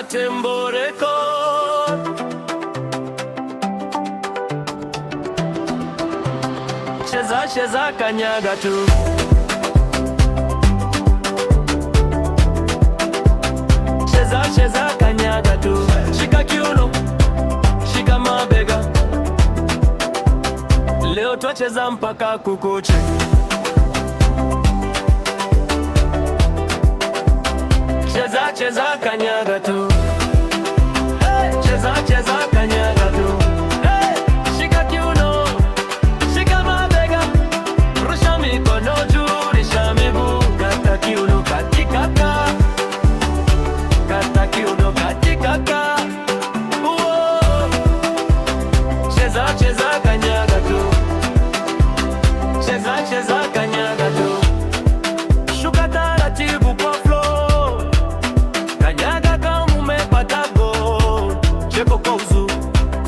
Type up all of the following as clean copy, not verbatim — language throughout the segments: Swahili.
Matembo Record. Cheza cheza kanyaga tu. Cheza cheza kanyaga tu. Shika kiuno, shika mabega. Leo twacheza mpaka kukuche. Cheza cheza kanyaga tu. Cheza cheza kanyaga tu. Shika kiuno, shika mabega. Rusha mikono juu, rusha miguu. Kata kiuno katika ka. Kata kiuno katika ka. Cheza cheza kanyaga tu. Cheza cheza kanyaga tu. Shuka taratibu kwa flow. Kanyaga kama umepata goal. Cheko kwa uzu,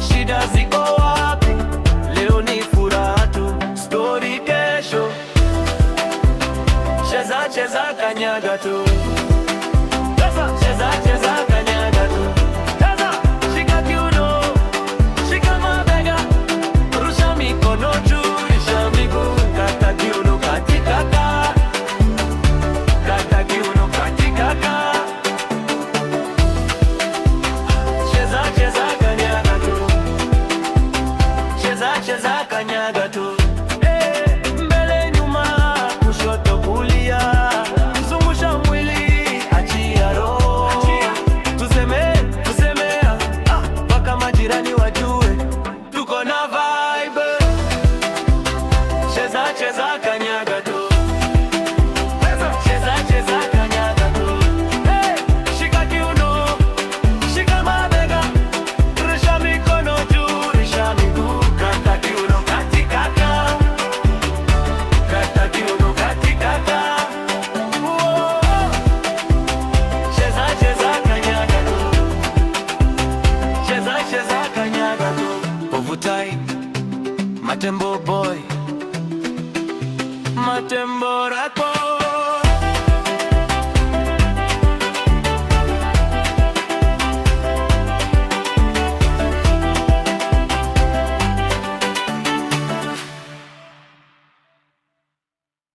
shida ziko wapi? Leo ni furaha tu, story kesho. Cheza cheza kanyaga tu. Cheza cheza kanyaga tu. Shika kiuno, shika mabega. Rusha mikono juu, rusha miguu. Kata kiuno katika ka. Kata kiuno katika ka. Cheza cheza kanyaga tu. Cheza cheza kanyaga tu. Mbele nyuma, kushoto kulia. Zungusha mwili, achia roho. Tusemea, mpaka majirani wajue tuko na vibe. Cheza cheza kanyaga tu. Cheza cheza kanyaga tu. Shika kiuno, shika mabega. Rusha mikono juu, rusha miguu. Kata kiuno katika ka. Kata kiuno katika ka. Cheza cheza kanyaga tu. Cheza cheza kanyaga tu. Ovutai, Matembo boy, Matembo Record.